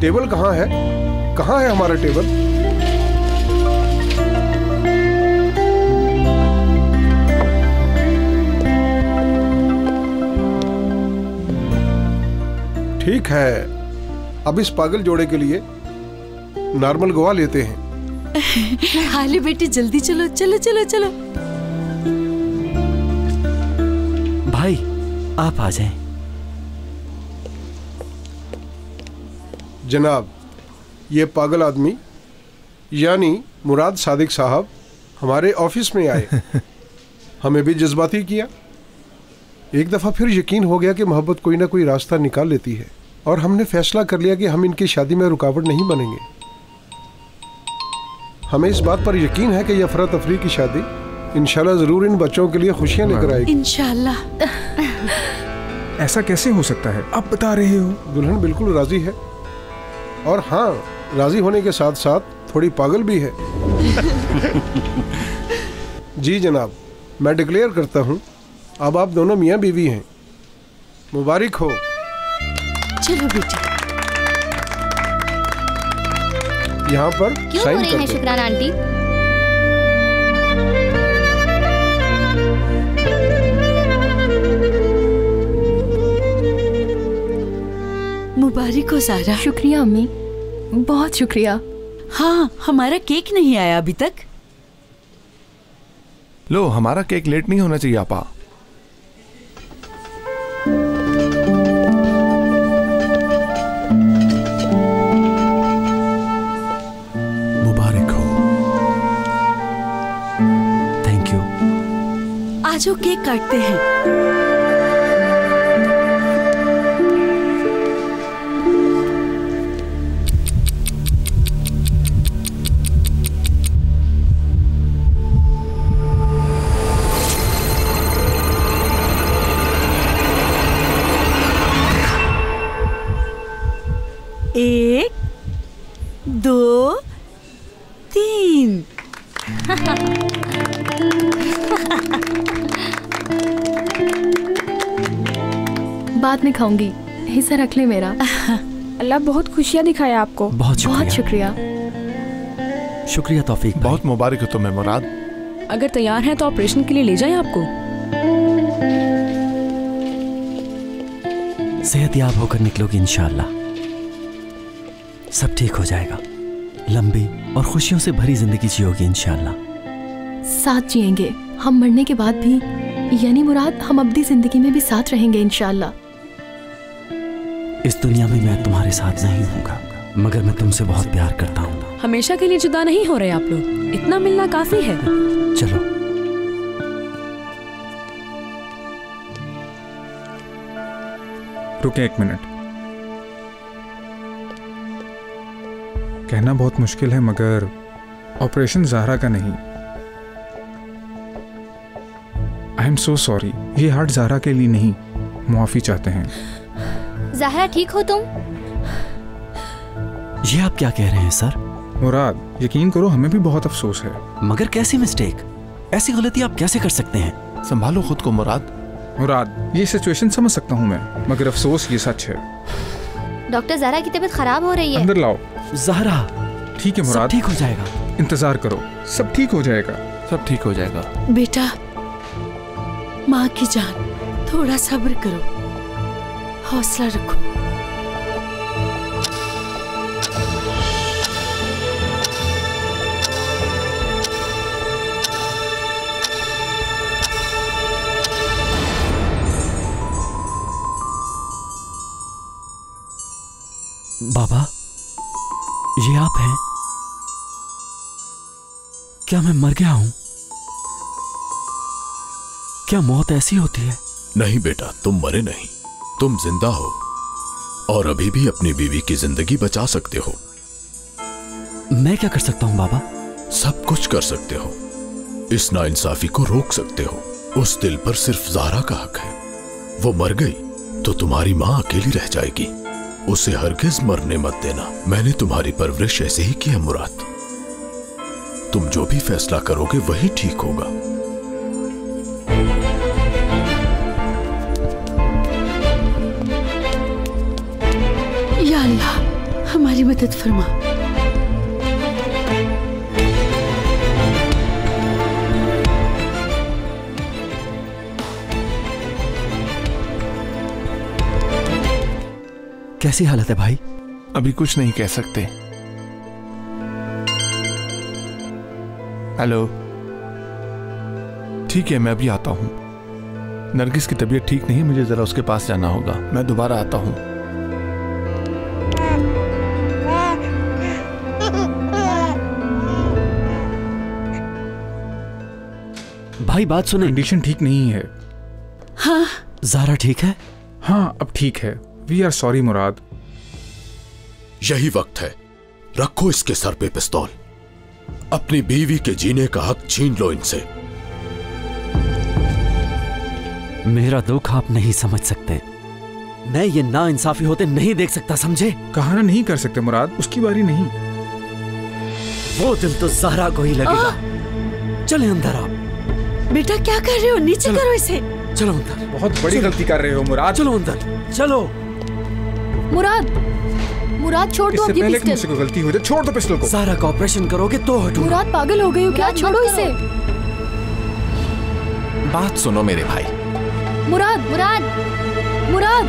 Table कहाँ है? कहाँ है हमारा टेबल? ठीक है, अब इस पागल जोड़े के लिए नॉर्मल गोवा लेते हैं। हाले बेटी जल्दी चलो चलो चलो चलो। भाई आप आ जाएं। जनाब, ये पागल आदमी यानी मुराद सादिक साहब हमारे ऑफिस में आए। हमें भी जज्बाती किया। एक दफ़ा फिर यकीन हो गया कि मोहब्बत कोई ना कोई रास्ता निकाल लेती है और हमने फैसला कर लिया कि हम इनकी शादी में रुकावट नहीं बनेंगे। हमें इस बात पर यकीन है कि यह अफरा तफरी की शादी इंशाल्लाह ज़रूर इन बच्चों के लिए खुशियाँ लेकर आएगी। इंशाल्लाह। ऐसा कैसे हो सकता है? आप बता रहे हो? दुल्हन बिल्कुल राजी है और हाँ, राजी होने के साथ साथ थोड़ी पागल भी है। जी जनाब, मैं डिक्लेयर करता हूँ अब आप दोनों मियाँ बीवी हैं। मुबारक हो। चलो बेटी। यहाँ पर क्यों हो रही है शुक्राना आंटी? मुबारक हो सारा। शुक्रिया अम्मी, बहुत शुक्रिया। हाँ, हमारा केक नहीं आया अभी तक। लो, हमारा केक लेट नहीं होना चाहिए आपा। मुबारक हो। Thank you. आजो केक काटते हैं। एक, दो, तीन। बाद में खाऊंगी, हिस्सा रख ले मेरा। अल्लाह बहुत खुशियाँ दिखाया आपको। बहुत शुक्रिया। शुक्रिया तौफीक। बहुत मुबारक हो तुम्हें मुराद। अगर तैयार हैं तो ऑपरेशन के लिए ले जाएं आपको। सेहतयाब होकर निकलोगी इंशाअल्लाह। सब ठीक हो जाएगा। लंबी और खुशियों से भरी जिंदगी जियोगी इंशाअल्लाह। साथ जिएंगे हम मरने के बाद भी, यानी मुराद हम अब्दी जिंदगी में भी साथ रहेंगे इंशाअल्लाह। इस दुनिया में मैं तुम्हारे साथ नहीं होऊंगा, मगर मैं तुमसे बहुत प्यार करता हूँ। हमेशा के लिए जुदा नहीं हो रहे आप लोग, इतना मिलना काफी है। चलो। रुके एक मिनट। कहना बहुत मुश्किल है मगर ऑपरेशन ज़हरा का नहीं। I am so sorry. ये हार्ट ज़हरा के लिए नहीं, मुआफ़ी चाहते हैं। ज़हरा ठीक हो तुम? ये आप क्या कह रहे हैं सर? मुराद, यकीन करो हमें भी बहुत अफसोस है। मगर कैसी मिस्टेक? ऐसी गलती आप कैसे कर सकते हैं? संभालो खुद को मुराद। मुराद, ये सिचुएशन समझ सकता हूँ मैं, मगर अफसोस ये सच है। डॉक्टर ज़हरा की तबीयत खराब हो रही है। अंदर लाओ। ज़हरा। ठीक है मुराद, ठीक हो जाएगा। इंतजार करो, सब ठीक हो जाएगा। सब ठीक हो जाएगा। बेटा, माँ की जान, थोड़ा सब्र करो, हौसला रखो। बाबा, ये आप हैं? क्या मैं मर गया हूं? क्या मौत ऐसी होती है? नहीं बेटा, तुम मरे नहीं, तुम जिंदा हो और अभी भी अपनी बीवी की जिंदगी बचा सकते हो। मैं क्या कर सकता हूं बाबा? सब कुछ कर सकते हो। इस नाइंसाफी को रोक सकते हो। उस दिल पर सिर्फ ज़हरा का हक है। वो मर गई तो तुम्हारी माँ अकेली रह जाएगी। उसे हरगिज मरने मत देना। मैंने तुम्हारी परवरिश ऐसे ही की है मुराद। तुम जो भी फैसला करोगे वही ठीक होगा। या अल्लाह, हमारी मदद फरमा। कैसी हालत है भाई? अभी कुछ नहीं कह सकते। हेलो, ठीक है मैं अभी आता हूँ। नरगिस की तबीयत ठीक नहीं, मुझे जरा उसके पास जाना होगा। मैं दोबारा आता हूँ। भाई बात सुने। कंडीशन ठीक नहीं है। हाँ ज़ारा ठीक है? हाँ अब ठीक है। वी आर सॉरी मुराद। यही वक्त है, रखो इसके सर पे पिस्तौल। अपनी बीवी के जीने का हक छीन लो इनसे। मेरा दुख आप नहीं समझ सकते। मैं ये नाइंसाफी होते नहीं देख सकता, समझे? कहा ना नहीं कर सकते मुराद, उसकी बारी नहीं। वो दिल तो ज़ारा को ही लगेगा। चले अंदर आप। बेटा क्या कर रहे हो? नीचे करो इसे। चलो अंदर। बहुत बड़ी गलती कर रहे हो मुराद। चलो अंदर चलो। मुराद, मुराद छोड़ दो इससे अब ये पहले कि पिस्टल। मुझसे कोई गलती हुई तो छोड़ दो पिस्टल को। ज़ारा का ऑपरेशन करोगे तो हटूंगा। मुराद पागल हो गई हो क्या? छोड़ो इसे। बात सुनो मेरे भाई। मुराद, मुराद, मुराद,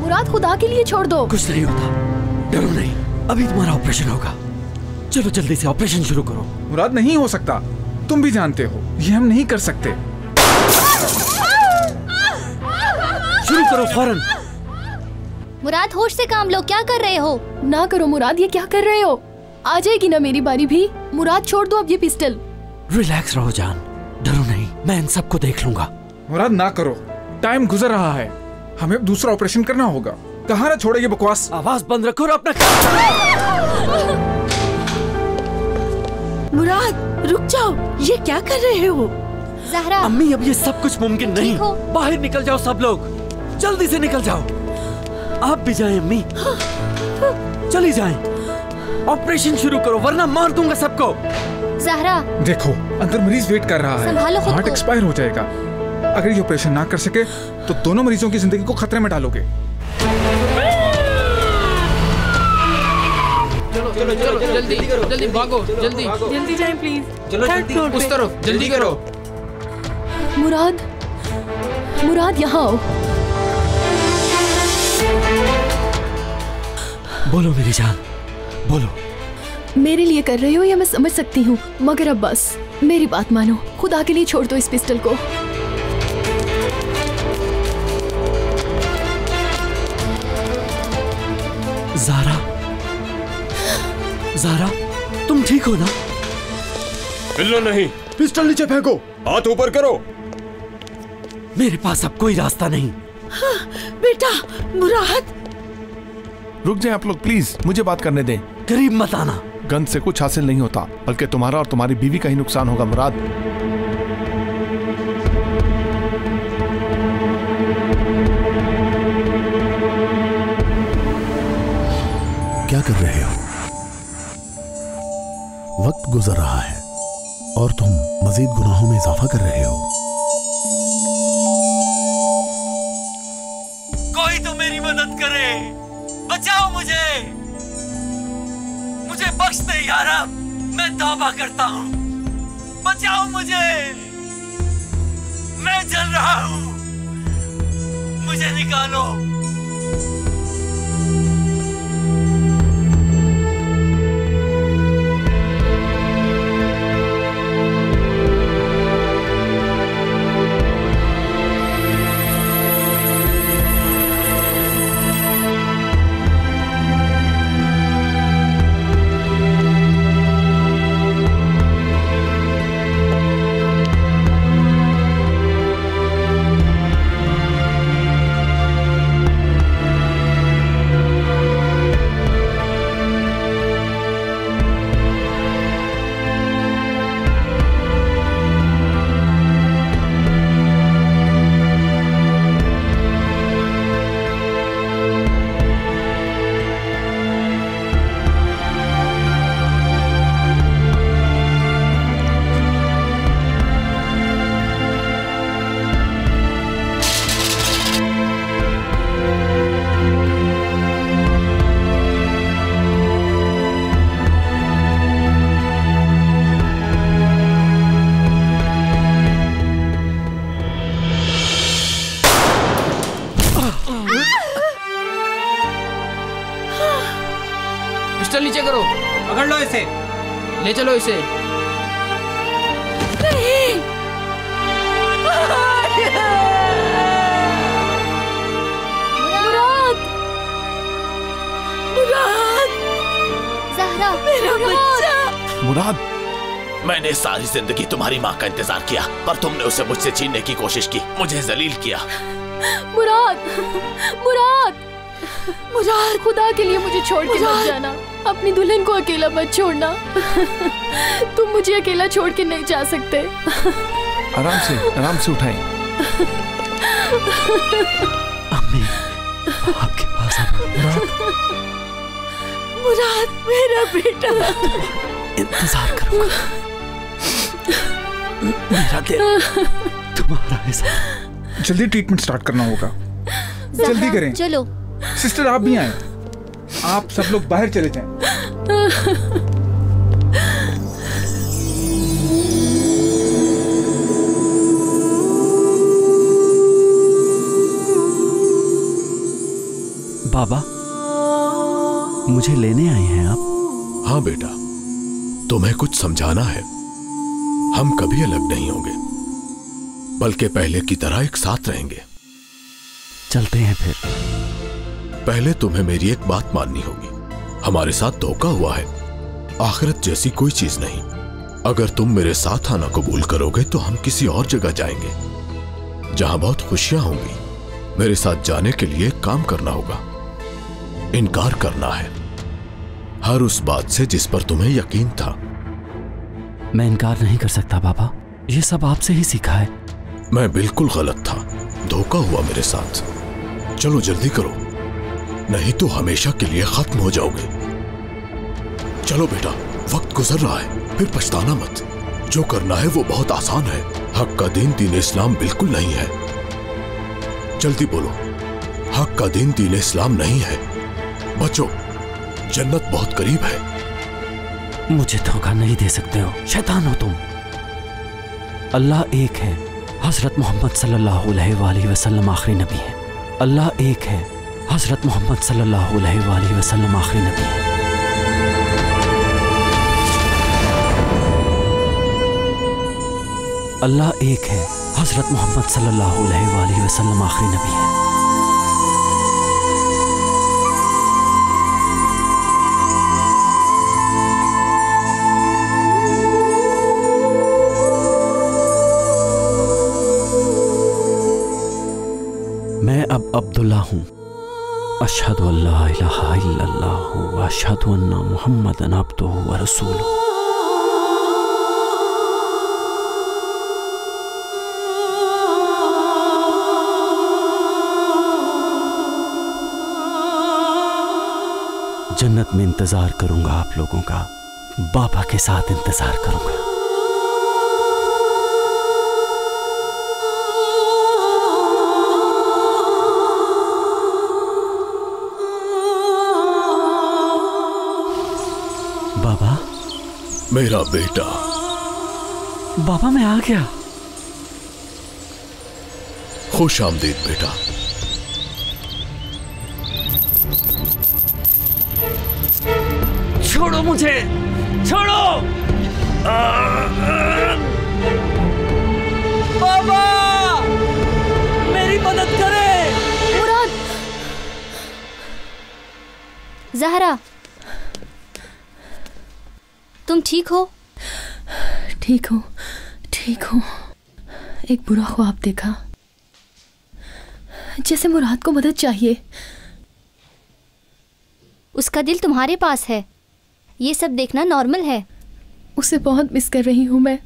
मुराद खुदा के लिए छोड़ दो। कुछ नहीं होता, डरो नहीं। अभी तुम्हारा ऑपरेशन होगा। चलो जल्दी से ऑपरेशन शुरू करो। मुराद नहीं हो सकता, तुम भी जानते हो ये हम नहीं कर सकते। शुरू करो फौरन। मुराद होश से काम लो। क्या कर रहे हो? ना करो मुराद, ये क्या कर रहे हो? आ जाएगी ना मेरी बारी भी। मुराद छोड़ दो अब ये पिस्टल। रिलैक्स रहो जान, डरो नहीं, मैं इन सबको देख लूंगा। मुराद ना करो, टाइम गुजर रहा है, हमें अब दूसरा ऑपरेशन करना होगा। कहाँ ना छोड़े ये बकवास। आवाज बंद रखो और अपना मुराद रुक जाओ, ये क्या कर रहे हो? ज़हरा, अम्मी अब ये सब कुछ मुमकिन नहीं। ठीक हो? बाहर निकल जाओ सब लोग, जल्दी से निकल जाओ। आप भी जाएं अम्मी, चली जाएं। ऑपरेशन शुरू करो वरना मार दूंगा सबको। ज़हरा, देखो अंदर मरीज वेट कर रहा है, संभालो खुद हार्ट को। एक्सपायर हो जाएगा। अगर ये ऑपरेशन ना कर सके तो दोनों मरीजों की जिंदगी को खतरे में डालोगे। चलो चलो जल्दी जल्दी भागो, जल्दी जल्दी जाएं प्लीज। चलो जल्दी उस तरफ जल्दी करो। मुराद, मुराद यहाँ आओ। बोलो मेरी जान, बोलो। मेरे लिए कर रही हो या मैं समझ सकती हूँ, मगर अब बस मेरी बात मानो। खुदा के लिए छोड़ दो इस पिस्टल को। ज़ारा, ज़ारा तुम ठीक हो ना? हिलना नहीं, पिस्टल नीचे फेंको, हाथ ऊपर करो। मेरे पास अब कोई रास्ता नहीं। हाँ, बेटा मुराद। रुक जाएं आप लोग प्लीज, मुझे बात करने दें। करीब मत आना। गन से कुछ हासिल नहीं होता, बल्कि तुम्हारा और तुम्हारी बीवी का ही नुकसान होगा मुराद। क्या कर रहे हो? वक्त गुजर रहा है और तुम मजीद गुनाहों में इजाफा कर रहे हो। कोई तो मेरी मदद करे, बचाओ मुझे, मुझे बख्श दे यार, मैं तौबा करता हूँ, बचाओ मुझे, मैं जल रहा हूँ, मुझे निकालो। नीचे करो। पकड़ लो इसे। ले चलो इसे। नहीं। मुराद, मुराद, ज़हरा, मेरा बच्चा। मुराद, मैंने सारी जिंदगी तुम्हारी माँ का इंतजार किया, पर तुमने उसे मुझसे छीनने की कोशिश की, मुझे जलील किया। मुराद, मुराद, मुराद, खुदा के लिए मुझे छोड़ के मत जाना। अपनी दुल्हन को अकेला मत छोड़ना। तुम मुझे अकेला छोड़ के नहीं जा सकते। आराम से उठाएं। अम्मी, आपके पास मुराद, मेरा बेटा। इंतजार करूंगा। मेरा दिल तुम्हारा है। जल्दी ट्रीटमेंट स्टार्ट करना होगा। जल्दी करें। चलो सिस्टर, आप भी आए। आप सब लोग बाहर चले जाएं। बाबा, मुझे लेने आए हैं आप? हाँ बेटा, तुम्हें कुछ समझाना है। हम कभी अलग नहीं होंगे, बल्कि पहले की तरह एक साथ रहेंगे। चलते हैं फिर। पहले तुम्हें मेरी एक बात माननी होगी। हमारे साथ धोखा हुआ है, आखिरत जैसी कोई चीज नहीं। अगर तुम मेरे साथ आना कबूल करोगे तो हम किसी और जगह जाएंगे जहां बहुत खुशियां होंगी। मेरे साथ जाने के लिए एक काम करना होगा। इनकार करना है हर उस बात से जिस पर तुम्हें यकीन था। मैं इनकार नहीं कर सकता बाबा, ये सब आपसे ही सीखा है। मैं बिल्कुल गलत था, धोखा हुआ मेरे साथ। चलो जल्दी करो, नहीं तो हमेशा के लिए खत्म हो जाओगे। चलो बेटा, वक्त गुजर रहा है, फिर पछताना मत। जो करना है वो बहुत आसान है। हक का दीन दीन इस्लाम बिल्कुल नहीं है। जल्दी बोलो, हक का दीन दीन इस्लाम नहीं है। बचो, जन्नत बहुत करीब है। मुझे धोखा नहीं दे सकते हो, शैतान हो तुम। अल्लाह एक है, हजरत मोहम्मद सल्लल्लाहु अलैहि वसल्लम आखिरी नबी है। अल्लाह एक है, हजरत मोहम्मद सल्लल्लाहु अलैहि वसल्लम आखिरी नबी है। अल्लाह एक है, हजरत मोहम्मद सल्लल्लाहु अलैहि वसल्लम आखिरी नबी है। मैं अब अब्दुल्ला हूँ। अशहदु अल्ला इलाहा इल्लल्लाह व अशहदु अन्ना मुहम्मदन अब्दुहु व रसूलुहु। जन्नत में इंतजार करूंगा आप लोगों का, बाबा के साथ इंतजार करूंगा। बाबा, मेरा बेटा। बाबा मैं आ गया। खुश आमदीद बेटा। छोड़ो मुझे, छोड़ो। बाबा, मेरी मदद करे। मुराद, ज़हरा, तुम ठीक हो? ठीक हूँ, ठीक हूँ। एक बुरा ख्वाब देखा, जैसे मुराद को मदद चाहिए। उसका दिल तुम्हारे पास है, ये सब देखना नॉर्मल है। उसे बहुत मिस कर रही हूँ मैं।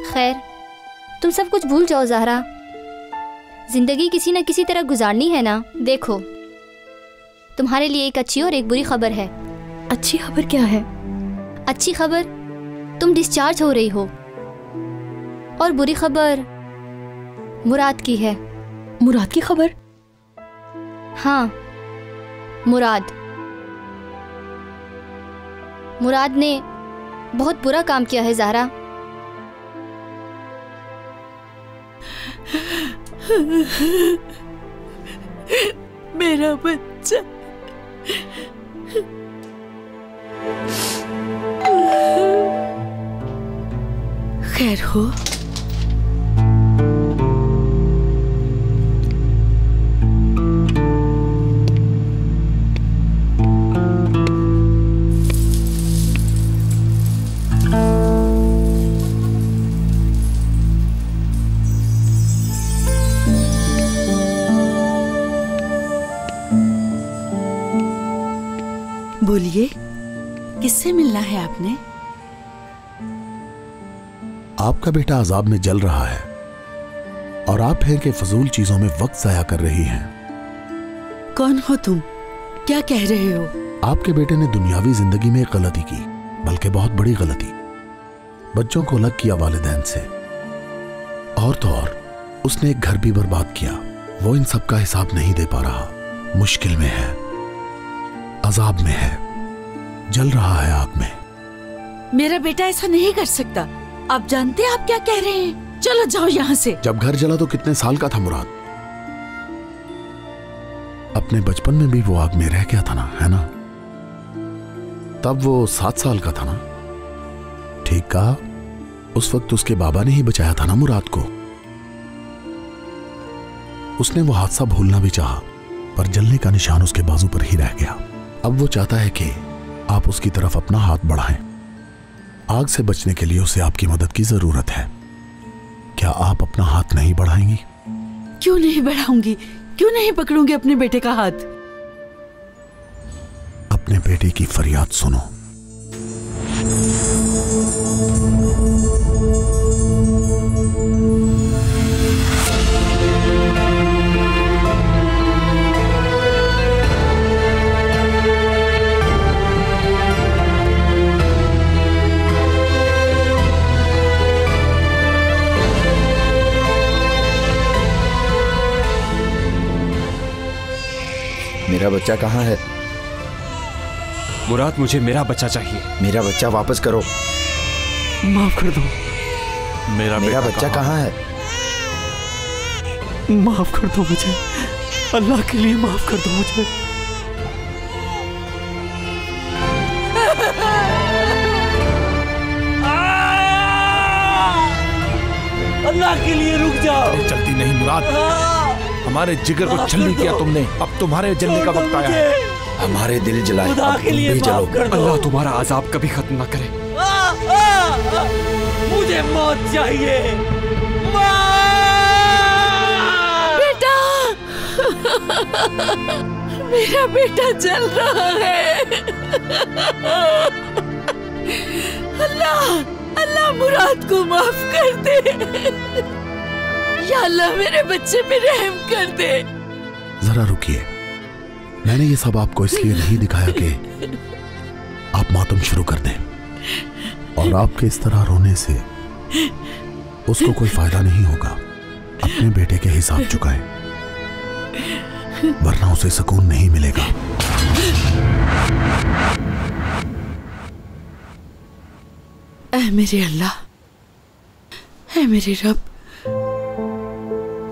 खैर, तुम सब कुछ भूल जाओ ज़हरा। जिंदगी किसी न किसी तरह गुजारनी है ना। देखो, तुम्हारे लिए एक अच्छी और एक बुरी खबर है। अच्छी खबर क्या है? अच्छी खबर, तुम डिस्चार्ज हो रही हो, और बुरी खबर मुराद की है। मुराद की खबर? हाँ, मुराद ने बहुत बुरा काम किया है ज़हरा। मेरा बच्चा। बच्चा। खैर हो? बोलिए, किससे मिलना है आपने? आपका बेटा अजाब में जल रहा है और आप हैं कि फजूल चीजों में वक्त जाया कर रही हैं। कौन हो तुम? क्या कह रहे हो? आपके बेटे ने दुनियावी जिंदगी में एक गलती की, बल्कि बहुत बड़ी गलती। बच्चों को अलग किया वालिदैन से, और तो और उसने एक घर भी बर्बाद किया। वो इन सब का हिसाब नहीं दे पा रहा, मुश्किल में है, अजाब में है, जल रहा है आग में। मेरा बेटा ऐसा नहीं कर सकता। आप जानते हैं आप क्या कह रहे हैं? चलो जाओ यहाँ से। जब घर जला तो कितने साल का था मुराद? अपने बचपन में भी वो आग में रह गया था ना, है ना? तब वो 7 साल का था ना? ठीक कहा, उस वक्त उसके बाबा ने ही बचाया था ना मुराद को। उसने वो हादसा भूलना भी चाहा, पर जलने का निशान उसके बाजू पर ही रह गया। अब वो चाहता है कि आप उसकी तरफ अपना हाथ बढ़ाएं। आग से बचने के लिए उसे आपकी मदद की जरूरत है। क्या आप अपना हाथ नहीं बढ़ाएंगी? क्यों नहीं बढ़ाऊंगी? क्यों नहीं पकड़ूंगी अपने बेटे का हाथ? अपने बेटे की फरियाद सुनो। मेरा बच्चा कहाँ है? मुराद, मुझे मेरा बच्चा चाहिए। मेरा बच्चा वापस करो। माफ कर दो। मेरा बच्चा कहाँ है? माफ कर दो मुझे, अल्लाह के लिए माफ कर दो मुझे। अल्लाह के लिए रुक जाओ। जल्दी नहीं मुराद, हमारे जिगर को छलनी किया तुमने, अब तुम्हारे जलने का वक्त आया है। हमारे दिल जलाए, खुदा के लिए माफ कर दो। अल्लाह तुम्हारा अजाब कभी खत्म ना करे। मुझे मौत चाहिए। बेटा, मेरा बेटा जल रहा है। अल्लाह, अल्लाह मुराद को माफ कर दे। या अल्लाह मेरे बच्चे पे रहम कर दे। जरा रुकिए, मैंने ये सब आपको इसलिए नहीं दिखाया कि आप मातम शुरू कर दें, और आपके इस तरह रोने से उसको कोई फायदा नहीं होगा। अपने बेटे के हिसाब चुकाएं, वरना उसे सुकून नहीं मिलेगा। ऐ मेरे अल्लाह, ऐ मेरे रब,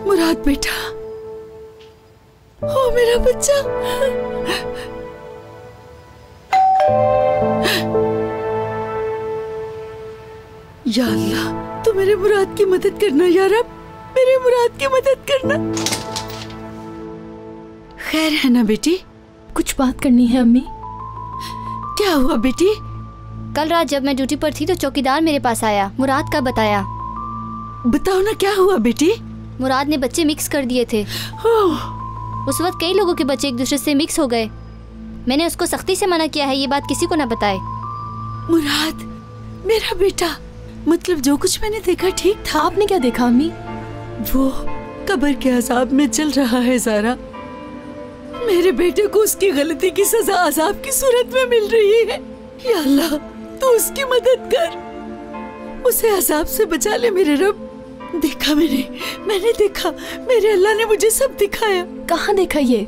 मुराद बेटा, ओ मेरा बच्चा। या अल्लाह, तू मेरे मुराद की मदद करना या रब, मेरे मुराद की मदद करना। खैर है ना बेटी? कुछ बात करनी है अम्मी। क्या हुआ बेटी? कल रात जब मैं ड्यूटी पर थी तो चौकीदार मेरे पास आया, मुराद का बताया। बताओ ना क्या हुआ बेटी? मुराद ने बच्चे मिक्स कर दिए थे। उस वक्त कई लोगों के बच्चे एक दूसरे से मिक्स हो गए। मैंने उसको सख्ती से मना किया है ये बात किसी को ना बताए। मुराद मेरा बेटा, मतलब जो कुछ मैंने देखा ठीक था। आपने क्या देखा अम्मी? वो कब्र के अजाब में जल रहा है ज़ारा। मेरे बेटे को उसकी गलती की सजा अजाब की सूरत में मिल रही है। या अल्लाह, तू उसकी मदद कर, उसे अजाब से बचा ले मेरे रब। देखा मैंने देखा, मेरे अल्लाह ने मुझे सब दिखाया। कहाँ देखा ये?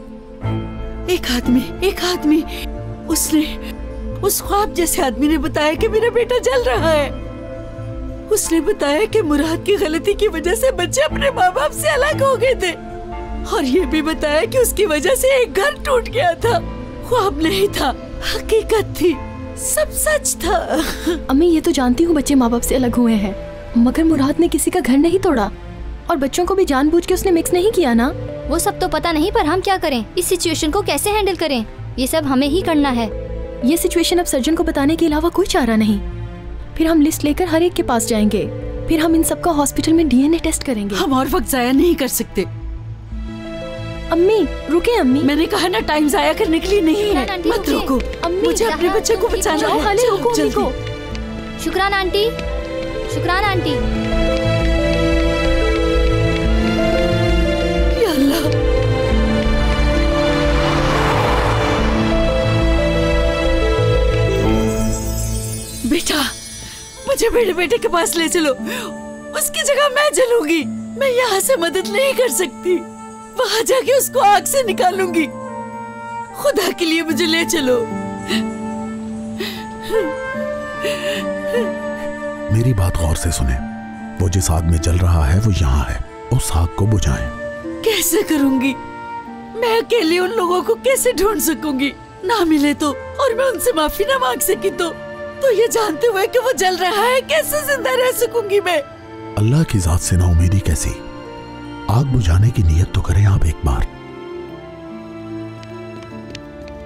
एक आदमी, उसने, उस ख्वाब जैसे आदमी ने बताया कि मेरा बेटा जल रहा है। उसने बताया कि मुराद की गलती की वजह से बच्चे अपने माँ बाप से अलग हो गए थे। और ये भी बताया कि उसकी वजह से एक घर टूट गया था। ख्वाब नहीं था, हकीकत थी, सब सच था। अम्मी ये तो जानती हूँ बच्चे माँ बाप से अलग हुए हैं, मगर मुराद ने किसी का घर नहीं तोड़ा और बच्चों को भी जानबूझ के उसने मिक्स नहीं किया ना। वो सब तो पता नहीं, पर हम क्या करें, इस सिचुएशन को कैसे हैंडल करें, ये सब हमें ही करना है। ये सिचुएशन अब सर्जन को बताने के अलावा कोई चारा नहीं। फिर हम लिस्ट लेकर हर एक के पास जाएंगे, फिर हम इन सबका हॉस्पिटल में डीएनए टेस्ट करेंगे। हम और वक्त जाया नहीं कर सकते। अम्मी रुके, अम्मी मैंने कहा ना टाइम जाया करने के लिए नहीं है। मत रोको अम्मी, मुझे अपने बच्चे को बचाना है। खाली रोको अम्मी को। शुक्रान आंटी, शुक्रान आंटी। या अल्लाह, बेटा मुझे मेरे बेटे के पास ले चलो, उसकी जगह मैं चलूंगी। मैं यहाँ से मदद नहीं कर सकती, वहाँ जाके उसको आग से निकालूंगी। खुदा के लिए मुझे ले चलो। मेरी बात गौर से सुने, वो जिस आग में जल रहा है वो यहाँ है, उस आग को बुझाएं। कैसे करूंगी मैं? अकेले उन लोगों को कैसे ढूंढ सकूंगी? ना मिले तो, और मैं उनसे माफी ना मांग सकी तो ये जानते हुए कि वो जल रहा है कैसे जिंदा रह सकूंगी मैं? अल्लाह की जात से नाउमीदी कैसी? आग बुझाने की नियत तो करें आप एक बार।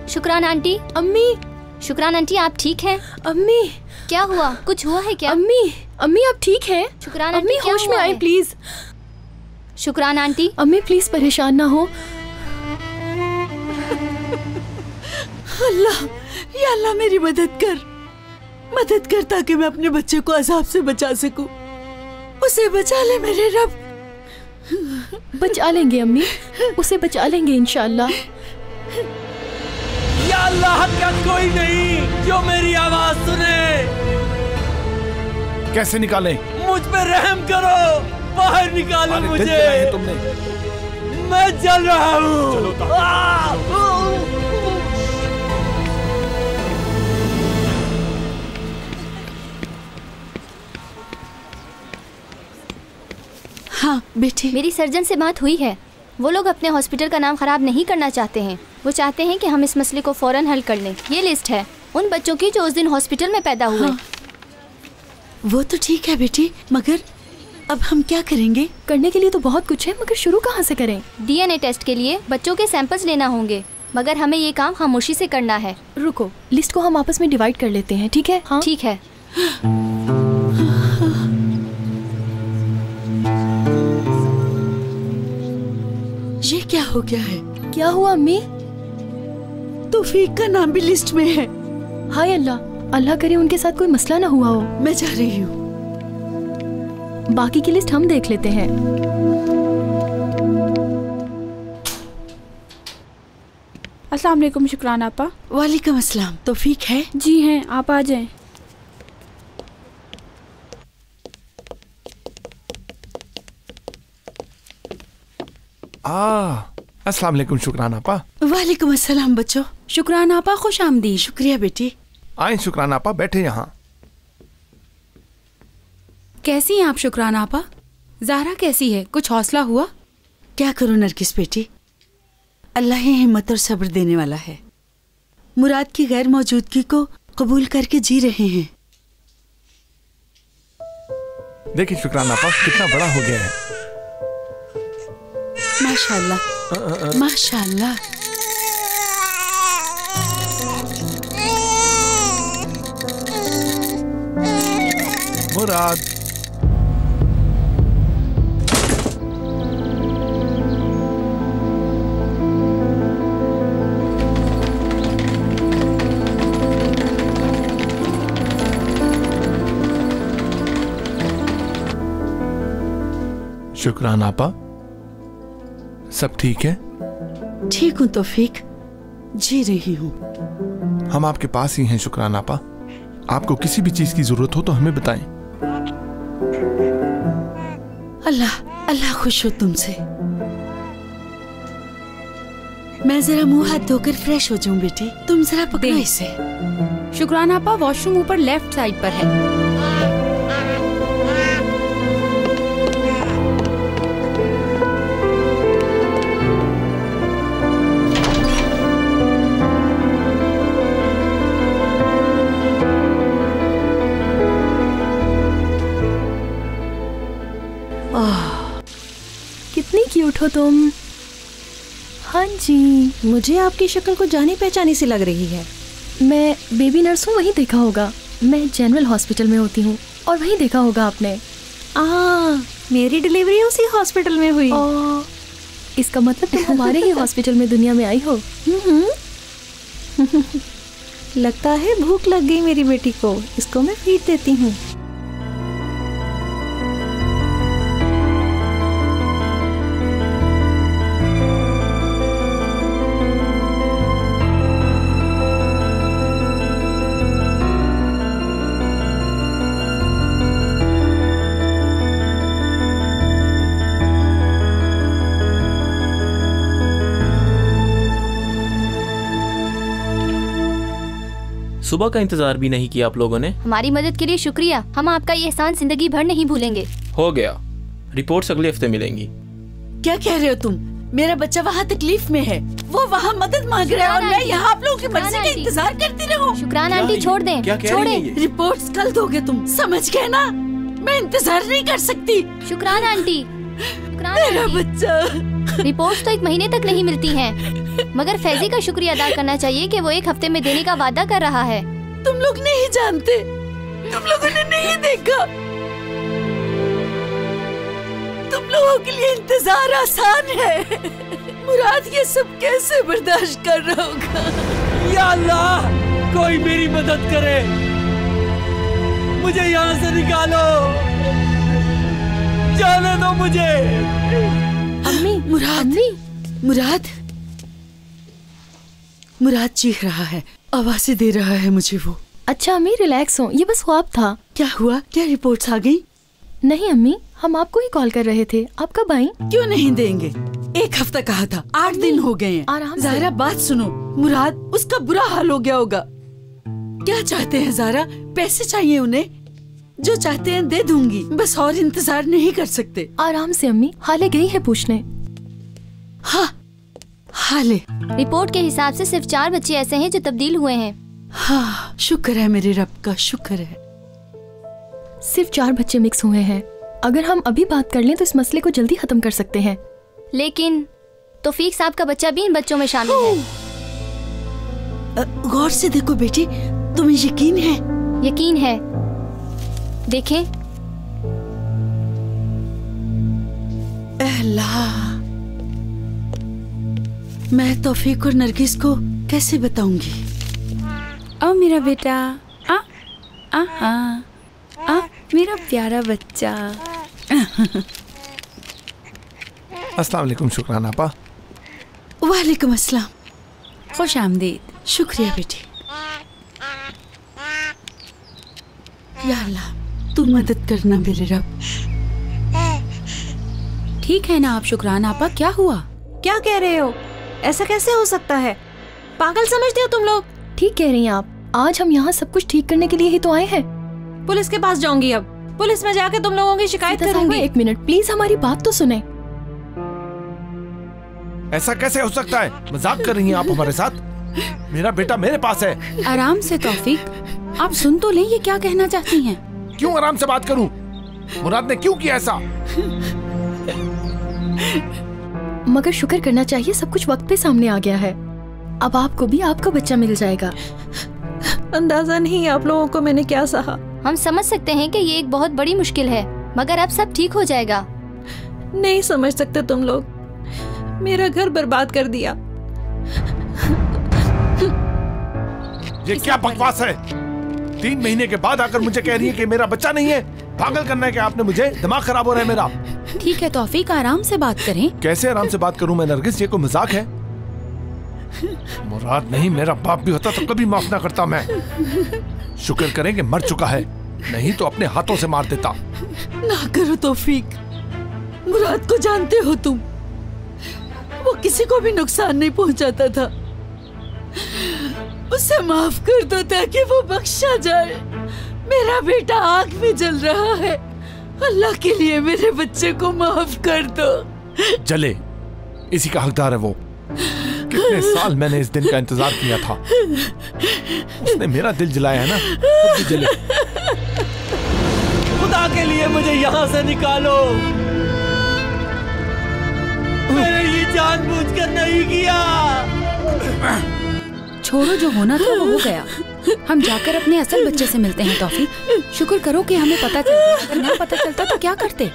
शुक्रान आंटी। अम्मी, शुक्रान आंटी आप ठीक हैं? अम्मी क्या हुआ, कुछ हुआ है क्या? अम्मी आप ठीक हैं? शुक्रान अम्मी होश में आए प्लीज। शुक्रान आंटी। अम्मी प्लीज परेशान ना हो। अल्लाह, या अल्लाह मेरी मदद कर ताकि मैं अपने बच्चे को अजाब से बचा सकूं। उसे बचा ले मेरे रब। बचा लेंगे अम्मी, उसे बचा लेंगे इंशाअल्लाह। या अल्लाह का कोई नहीं जो मेरी आवाज सुने। कैसे निकालें? मुझ पे रहम करो, बाहर निकालो मुझे। तुमने मैं जल रहा हूँ। हाँ बेटे, मेरी सर्जन से बात हुई है। वो लोग अपने हॉस्पिटल का नाम खराब नहीं करना चाहते हैं। वो चाहते हैं कि हम इस मसले को फौरन हल कर लें। ये लिस्ट है उन बच्चों की जो उस दिन हॉस्पिटल में पैदा हुए। हाँ, वो तो ठीक है बेटी, मगर अब हम क्या करेंगे? करने के लिए तो बहुत कुछ है, मगर शुरू कहाँ से करें? डीएनए टेस्ट के लिए बच्चों के सैंपल्स लेना होंगे, मगर हमें ये काम खामोशी से करना है। रुको, लिस्ट को हम आपस में डिवाइड कर लेते हैं, ठीक है? हाँ ठीक है। ये क्या हो गया है? क्या हुआ अम्मी? तौफीक का नाम भी लिस्ट में है। हाय अल्लाह, अल्लाह करे उनके साथ कोई मसला ना हुआ हो। मैं जा रही हूँ। बाकी की लिस्ट हम देख लेते हैं। अस्सलाम वालेकुम शुक्रान आपा। वालेकुम अस्सलाम। तौफीक है? जी हैं, आप आ जाएं। अस्सलाम वालेकुम शुक्रान आपा। वालेकुम अस्सलाम बच्चों। शुक्रान आपा, खुश आमदीद। शुक्रिया बेटी। आए शुक्रान आपा, बैठे यहाँ। कैसी हैं आप शुक्रान आपा? ज़ाहरा कैसी है? कुछ हौसला हुआ? क्या करूं नरगिस बेटी, अल्लाह ही हिम्मत और सब्र देने वाला है। मुराद की गैर मौजूदगी को कबूल करके जी रहे हैं। देखिए शुक्रान आपा कितना बड़ा हो गया है। माशाअल्लाह, माशाअल्लाह। मुराद, शुक्रान आपा, सब ठीक है? ठीक हूँ तौफीक, जी रही हूँ। हम आपके पास ही हैं शुक्रान आपा। आपको किसी भी चीज की जरूरत हो तो हमें बताएं। अल्लाह अल्लाह खुश हो तुमसे। मैं जरा मुंह हाथ धोकर फ्रेश हो जाऊं बेटी, तुम जरा पकड़ो इसे। शुक्रान आपा, वॉशरूम ऊपर लेफ्ट साइड पर है। हो तुम? हाँ जी, मुझे आपकी शक्ल को जानी पहचानी सी लग रही है। मैं बेबी नर्स हूँ, वहीं देखा होगा। मैं जनरल हॉस्पिटल में होती हूँ और वहीं देखा होगा आपने। मेरी डिलीवरी उसी हॉस्पिटल में हुई। इसका मतलब तुम हमारे ही हॉस्पिटल में दुनिया में आई हो। लगता है भूख लग गई मेरी बेटी को, इसको मैं फीड देती हूँ। सुबह का इंतजार भी नहीं किया आप लोगों ने। हमारी मदद के लिए शुक्रिया, हम आपका ये एहसान जिंदगी भर नहीं भूलेंगे। हो गया, रिपोर्ट्स अगले हफ्ते मिलेंगी। क्या कह रहे हो तुम? मेरा बच्चा वहाँ तकलीफ में है, वो वहाँ मदद मांग रहा है और मैं यहाँ आप लोगों की मर्जी का इंतजार करती रहूं। शुक्राना आंटी, छोड़ दें, छोड़ें। रिपोर्ट्स कल दोगे तुम, समझ गए ना? मैं इंतजार नहीं कर सकती। शुक्राना आंटी, मेरा बच्चा। रिपोर्ट्स तो 1 महीने तक नहीं मिलती हैं, मगर फैजी का शुक्रिया अदा करना चाहिए कि वो 1 हफ्ते में देने का वादा कर रहा है। तुम लोग नहीं जानते, तुम लोगों ने नहीं देखा। तुम लोगों के लिए इंतजार आसान है। मुराद ये सब कैसे बर्दाश्त कर रहा होगा? या अल्लाह, कोई मेरी मदद करे, मुझे यहाँ से निकालो, जाने दो मुझे। अम्मी, मुराद मुराद चीख रहा है, आवाज़ें दे रहा है मुझे वो। अच्छा अम्मी, रिलैक्स हो, ये बस ख्वाब था। क्या हुआ? क्या रिपोर्ट्स आ गई? नहीं अम्मी, हम आपको ही कॉल कर रहे थे। आप कब आई? क्यों नहीं देंगे? 1 हफ्ता कहा था, 8 दिन हो गए हैं। आराम से। ज़ारा बात सुनो, मुराद उसका बुरा हाल हो गया होगा। क्या चाहते हैं ज़ारा? पैसे चाहिए उन्हें? जो चाहते हैं दे दूंगी, बस और इंतजार नहीं कर सकते। आराम से अम्मी, हाले गई है पूछने। हाँ, हाले। रिपोर्ट के हिसाब से सिर्फ 4 बच्चे ऐसे हैं जो तब्दील हुए हैं। हाँ, शुक्र है मेरे रब का, शुक्र है। सिर्फ 4 बच्चे मिक्स हुए हैं। अगर हम अभी बात कर लें तो इस मसले को जल्दी खत्म कर सकते हैं। लेकिन तौफीक साहब का बच्चा भी इन बच्चों में शामिल है। गौर से देखो बेटी, तुम्हें यकीन है? यकीन है, देखें। अल्लाह, मैं तौफीक और नरगिस को कैसे बताऊंगी? ओ मेरा बेटा, मेरा प्यारा बच्चा। अस्सलाम वालेकुम शुक्राना आपा। वालेकुम अस्सलाम। खुश आमदीद। शुक्रिया बेटी। या अल्लाह, तू मदद करना मेरे रब। ठीक है ना आप शुक्राना आपा, क्या हुआ? क्या कह रहे हो? ऐसा कैसे हो सकता है? पागल समझते हो तुम लोग? ठीक कह रही हैं आप। आज हम यहाँ सब कुछ ठीक करने के लिए ही तो आए हैं। पुलिस के पास जाऊंगी अब। पुलिस में जाकर तुम लोगों की शिकायत करूंगी। 1 मिनट प्लीज, हमारी बात तो सुने। ऐसा कैसे हो सकता है? मजाक कर रही हैं आप हमारे साथ? मेरा बेटा मेरे पास है। आराम से तौफीक, आप सुन तो लें ये क्या कहना चाहती हैं। क्यों आराम से बात करूं? मुराद ने क्यों किया ऐसा? मगर शुक्र करना चाहिए, सब कुछ वक्त पे सामने आ गया है। अब आपको भी आपका बच्चा मिल जाएगा। अंदाजा नहीं आप लोगों को मैंने क्या सहा। हम समझ सकते हैं कि ये एक बहुत बड़ी मुश्किल है, मगर अब सब ठीक हो जाएगा। नहीं समझ सकते तुम लोग, मेरा घर बर्बाद कर दिया। ये क्या बकवास है? 3 महीने के बाद आकर मुझे कह रही है कि मेरा बच्चा नहीं है। पागल करना है कि आपने मुझे? दिमाग खराब हो रहा है मेरा। ठीक है तौफीक, आराम से बात करें। कैसे आराम से बात करूं मैं नरगिस? ये कोई मजाक है? मुराद नहीं, मेरा बाप भी होता तो कभी माफ ना करता मैं। शुक्र करें कि मर चुका है, नहीं तो अपने हाथों से मार देता। ना करो तौफीक, मुराद को जानते हो तुम, वो किसी को भी नुकसान नहीं पहुंचाता था। उसे माफ कर दो ताकि वो बख्शा जाए। मेरा बेटा आग में जल रहा है, अल्लाह के लिए मेरे बच्चे को माफ कर दो। जले, इसी का हकदार है वो। कितने साल मैंने इस दिन का इंतजार किया था। उसने मेरा दिल जलाया है ना, खुद भी जले। खुदा के लिए मुझे यहाँ से निकालो। जानबूझकर नहीं किया। छोड़ो, जो होना था वो हो गया। हम जाकर अपने असल बच्चे से मिलते हैं तौफीक। शुक्र करो कि हमें पता चल गया, अगर ना पता चलता तो क्या करते।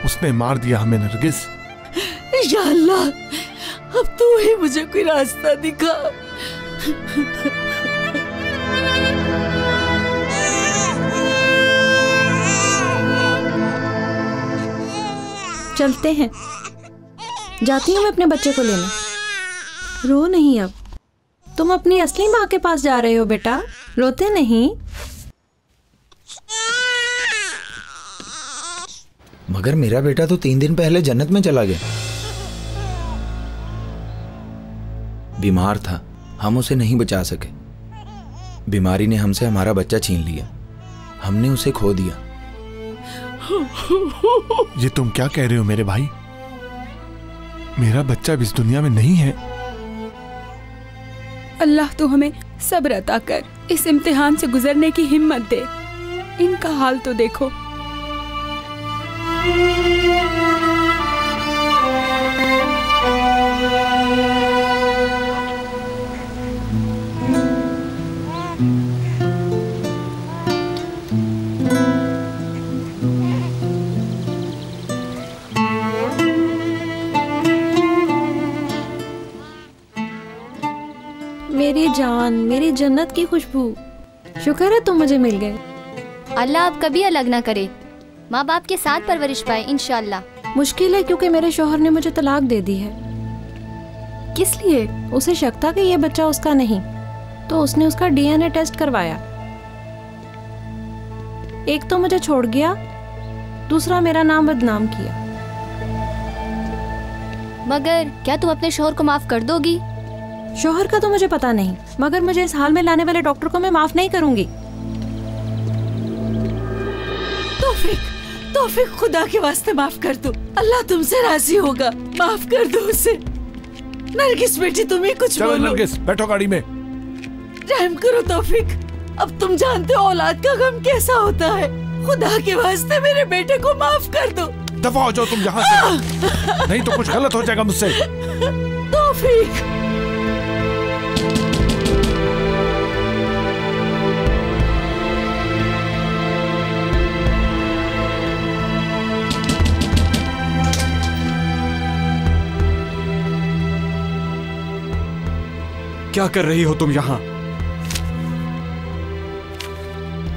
उसने मार दिया हमें नरगिस। या अल्लाह, अब तू ही मुझे कोई रास्ता दिखा। चलते हैं, जाती हूँ मैं अपने बच्चे को लेने। रो नहीं, अब तुम अपनी असली माँ के पास जा रहे हो बेटा, रोते नहीं। मगर मेरा बेटा तो 3 दिन पहले जन्नत में चला गया। बीमार था, हम उसे नहीं बचा सके। बीमारी ने हमसे हमारा बच्चा छीन लिया, हमने उसे खो दिया। ये तुम क्या कह रहे हो मेरे भाई? मेरा बच्चा अब इस दुनिया में नहीं है। अल्लाह तो हमें सब्र अता कर, इस इम्तिहान से गुजरने की हिम्मत दे। इनका हाल तो देखो। मेरी जान, मेरी जन्नत की खुशबू, शुक्र है तुम मुझे मिल गए। अल्लाह आप कभी अलग ना करे, माँ बाप के साथ परवरिश पाए इंशाअल्लाह। मुश्किल है क्योंकि मेरे शौहर ने मुझे तलाक दे दी है। किस लिए? उसे शक था कि ये बच्चा उसका नहीं, तो उसने उसका DNA टेस्ट करवाया। एक तो मुझे छोड़ गया, दूसरा मेरा नाम बदनाम किया। मगर क्या तुम अपने शौहर को माफ कर दोगी? शौहर का तो मुझे पता नहीं, मगर मुझे इस हाल में लाने वाले डॉक्टर को मैं माफ नहीं करूंगी। तौफीक, खुदा के वास्ते माफ कर दो। अल्लाह तुमसे राजी होगा, माफ कर दो उसे। नरगिस बेटी, तुम ही कुछ चलो बोलो। नरगिस, बैठो गाड़ी में। रहम करो तौफीक, अब तुम जानते हो औलाद का गम कैसा होता है। खुदा के वास्ते मेरे बेटे को माफ कर दो। दफा हो जाओ तुम यहाँ से, नहीं तो कुछ गलत हो जाएगा मुझसे। तौफीक, क्या कर रही हो तुम यहाँ?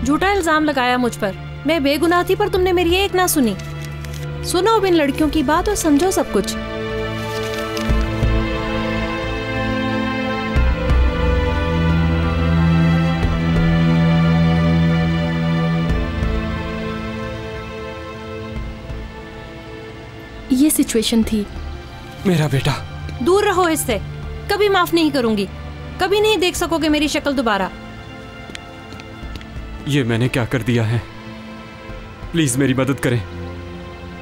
झूठा इल्जाम लगाया मुझ पर। मैं बेगुनाह थी पर तुमने मेरी एक ना सुनी। सुनो अब इन लड़कियों की बात और समझो सब कुछ। ये सिचुएशन थी। मेरा बेटा, दूर रहो इससे, कभी माफ नहीं करूंगी। कभी नहीं देख सकोगे मेरी शक्ल दोबारा। ये मैंने क्या कर दिया है? प्लीज मेरी मदद करें,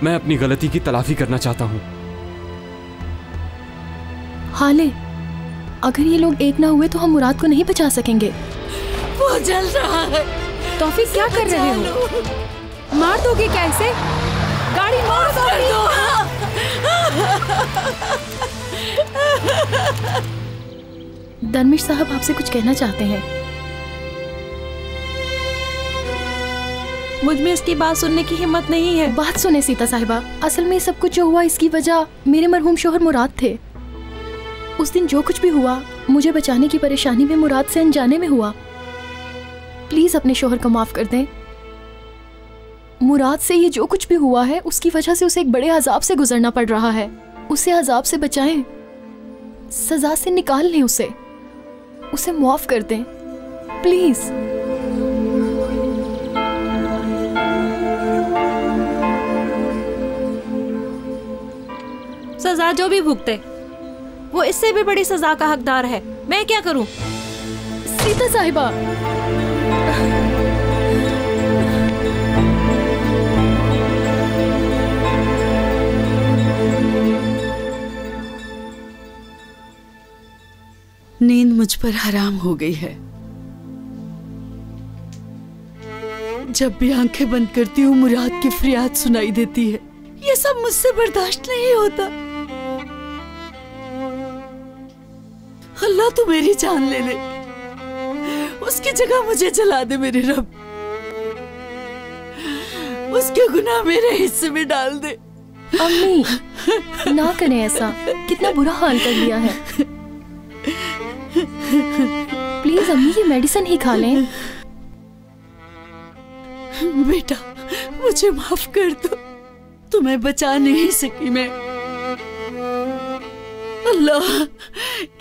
मैं अपनी गलती की तलाफी करना चाहता हूँ। हाले, अगर ये लोग एक ना हुए तो हम मुराद को नहीं बचा सकेंगे। वो जल रहा है। तौफीक, क्या कर रहे हो? मार दोगे कैसे? गाड़ी मार दो। दरमिश साहब आपसे कुछ कहना चाहते हैं। मुझ में इसकी बात सुनने की हिम्मत नहीं है। बात सुने सीता साहिबा, असल में सब कुछ जो हुआ इसकी वजह मेरे मरहूम शौहर मुराद थे। उस दिन जो कुछ भी हुआ मुझे बचाने की परेशानी में मुराद से अनजाने में हुआ। प्लीज अपने शौहर को माफ कर दें। मुराद से ये जो कुछ भी हुआ है उसकी वजह से उसे एक बड़े अजाब से गुजरना पड़ रहा है। उसे अजाब से बचाएं, सजा से निकाल लें उसे माफ कर दें प्लीज। सजा जो भी भुगते वो इससे भी बड़ी सजा का हकदार है। मैं क्या करूं? सीता साहिबा, नींद मुझ पर हराम हो गई है। जब भी आंखें बंद करती हूँ मुराद की फरियाद सुनाई देती है ये सब मुझसे बर्दाश्त नहीं होता। अल्लाह तू मेरी जान ले ले, उसकी जगह मुझे जला दे मेरे रब, उसके गुनाह मेरे हिस्से में डाल दे। अम्मी ना करें ऐसा, कितना बुरा हाल कर लिया है। प्लीज अम्मी ये मेडिसिन ही खा लें। बेटा मुझे माफ कर दो, तुम्हें बचा नहीं सकी मैं। अल्लाह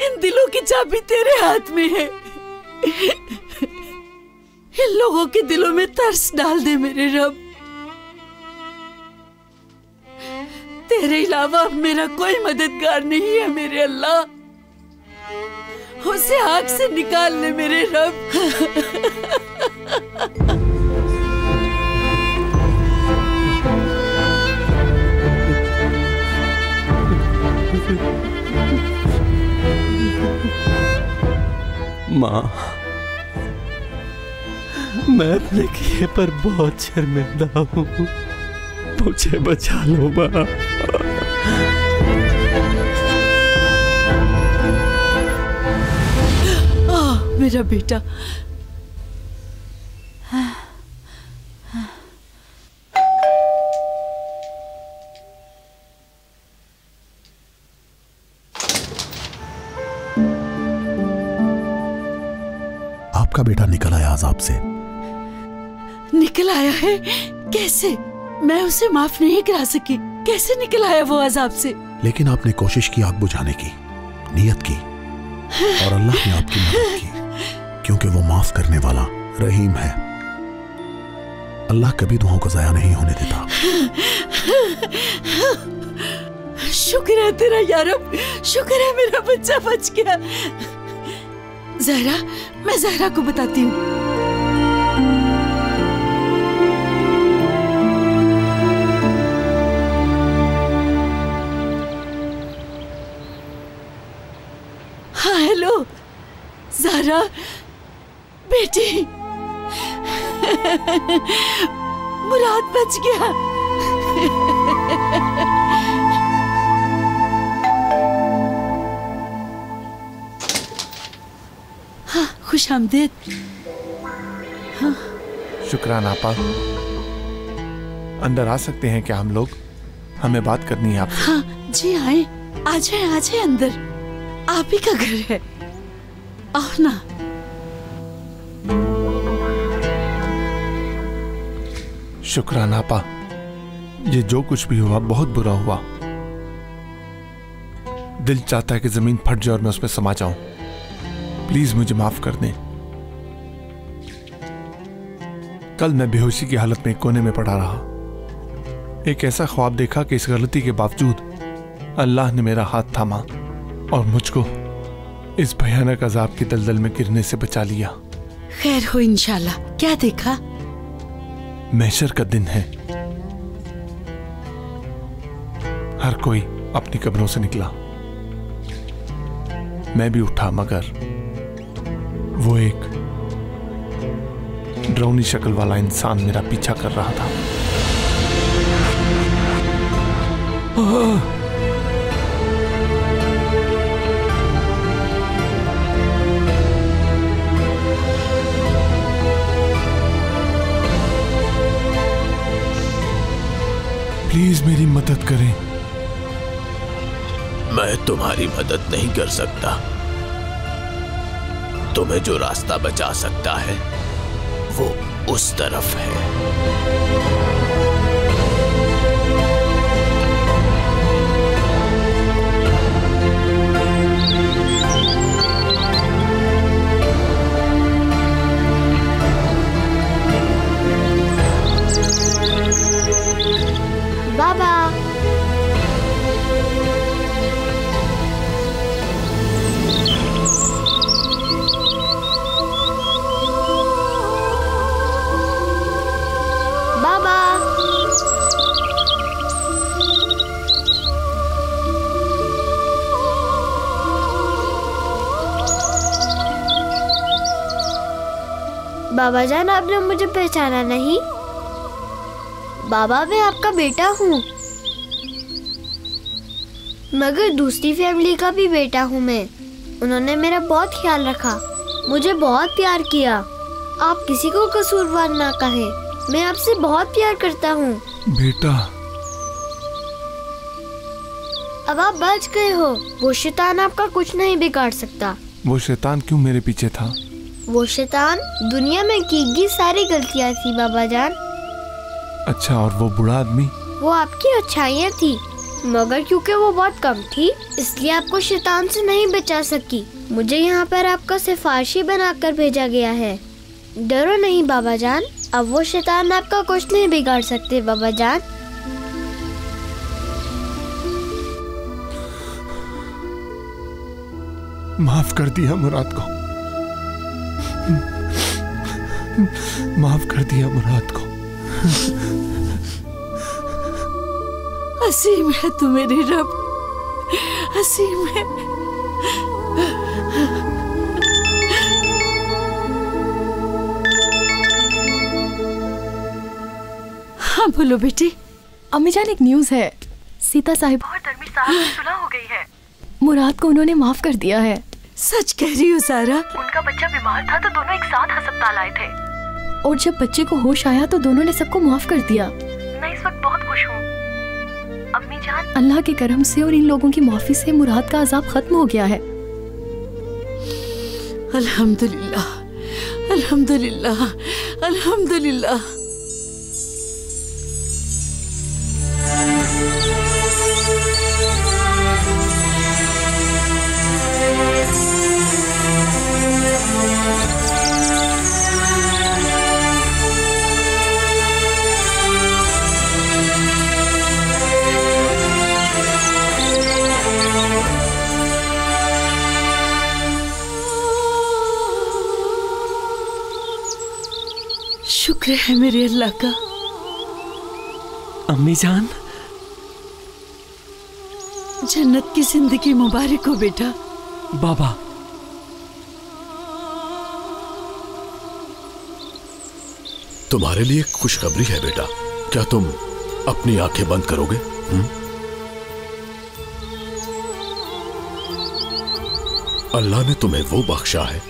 इन दिलों की चाबी तेरे हाथ में है, इन लोगों के दिलों में तरस डाल दे मेरे रब। तेरे अलावा अब मेरा कोई मददगार नहीं है मेरे अल्लाह, उसे आग से निकाल ले मेरे रब। माँ, मैं अपने किए पर बहुत शर्मिंदा हूँ, मुझे बचा लो माँ। मेरा बेटा, आपका बेटा निकल आया अजाब से। निकल आया है? कैसे? मैं उसे माफ नहीं करा सकी, कैसे निकल आया वो अजाब से? लेकिन आपने कोशिश की आग बुझाने की, नियत की, और अल्लाह ने आपकी मदद की, क्योंकि वो माफ करने वाला रहीम है। अल्लाह कभी दुआओं को जाया नहीं होने देता। शुक्र है तेरा या रब, शुक्र है मेरा बच्चा बच गया। जहरा, मैं जहरा को बताती हूँ। हाँ हेलो जहरा बेटी, मुराद बच गया। हाँ खुश आमदीद। हाँ। शुक्राना आपा, अंदर आ सकते हैं क्या हम लोग? हमें बात करनी है आपसे। हाँ जी आए, आ जाए अंदर, आप ही का घर है, आओ ना। शुक्राना आपा, ये जो कुछ भी हुआ बहुत बुरा हुआ। दिल चाहता है कि जमीन फट जाए और मैं उसमें समा जाऊं। प्लीज मुझे माफ कर दें। कल मैं बेहोशी की हालत में एक कोने में पड़ा रहा। एक ऐसा ख्वाब देखा कि इस गलती के बावजूद अल्लाह ने मेरा हाथ थामा और मुझको इस भयानक अजाब की दलदल में गिरने से बचा लिया। खैर हो इंशाल्लाह। क्या देखा? महशर का दिन है, हर कोई अपनी कब्रों से निकला। मैं भी उठा, मगर वो एक ड्रोनी शक्ल वाला इंसान मेरा पीछा कर रहा था। प्लीज मेरी मदद करें। मैं तुम्हारी मदद नहीं कर सकता। तुम्हें जो रास्ता बचा सकता है वो उस तरफ है। बाबा, बाबा, बाबा जान, आपने मुझे पहचाना नहीं? बाबा, मैं आपका बेटा हूँ। मगर दूसरी फैमिली का भी बेटा हूँ मैं। उन्होंने मेरा बहुत ख्याल रखा, मुझे बहुत प्यार किया। आप किसी को कसूरवार ना कहें, मैं आपसे बहुत प्यार करता हूँ। बेटा, अब आप बच गए हो, वो शैतान आपका कुछ नहीं बिगाड़ सकता। वो शैतान क्यों मेरे पीछे था? वो शैतान दुनिया में की गई सारी गलतियाँ थी बाबा जान। अच्छा, और वो बूढ़ा आदमी? वो आपकी अच्छाइयाँ थी, मगर क्योंकि वो बहुत कम थी इसलिए आपको शैतान से नहीं बचा सकी। मुझे यहाँ पर आपका सिफारिशी बनाकर भेजा गया है। डरो नहीं बाबा जान, अब वो शैतान आपका कुछ नहीं बिगाड़ सकते बाबा जान। माफ कर दिया मुराद को, माफ कर दिया मुराद को। असीम है तू मेरी रब, असीम है। हाँ बोलो बेटी। अम्मी जान, एक न्यूज़ है। सीता साहिब और धर्मी साहब की सुलह हो गई है। मुराद को उन्होंने माफ कर दिया है। सच कह रही हो सारा? उनका बच्चा बीमार था तो दोनों एक साथ अस्पताल आए थे, और जब बच्चे को होश आया तो दोनों ने सबको माफ कर दिया। मैं इस वक्त बहुत खुश हूँ अम्मी जान। अल्लाह के करम से और इन लोगों की माफी से मुराद का अजाब खत्म हो गया है। अल्हम्दुलिल्लाह, अल्हम्दुलिल्लाह, अल्हम्दुलिल्लाह। शुक्र है मेरे अल्लाह का। अम्मी जान, जन्नत की जिंदगी मुबारक हो बेटा। बाबा, तुम्हारे लिए खुशखबरी है बेटा। क्या तुम अपनी आंखें बंद करोगे? अल्लाह ने तुम्हें वो बख्शा है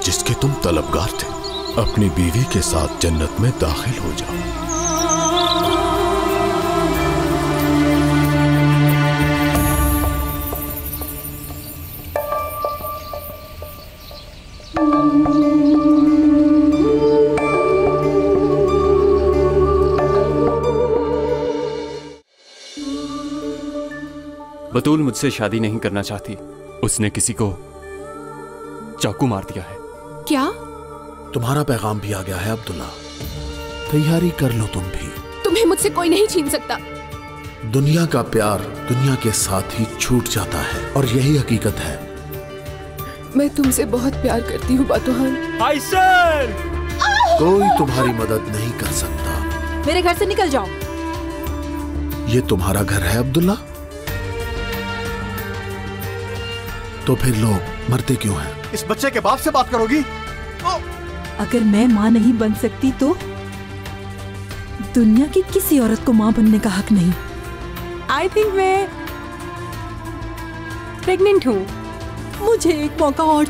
जिसके तुम तलबगार थे। अपनी बीवी के साथ जन्नत में दाखिल हो जाओ। बतूल मुझसे शादी नहीं करना चाहती। उसने किसी को चाकू मार दिया है। क्या? तुम्हारा पैगाम भी आ गया है अब्दुल्ला, तैयारी कर लो तुम भी। तुम्हें मुझसे कोई नहीं छीन सकता। दुनिया का प्यार दुनिया के साथ ही छूट जाता है और यही हकीकत है। मैं तुमसे बहुत प्यार करती हूँ बातोहान। आयशर! कोई तुम्हारी मदद नहीं कर सकता। मेरे घर से निकल जाओ। ये तुम्हारा घर है अब्दुल्ला, तो फिर लोग मरते क्यों हैं? इस बच्चे के बाप से बात करोगी? अगर मैं माँ नहीं बन सकती तो दुनिया की किसी औरत को माँ बनने का हक नहीं। आई थिंक मैं प्रेग्नेंट हूँ। मुझे एक मौका और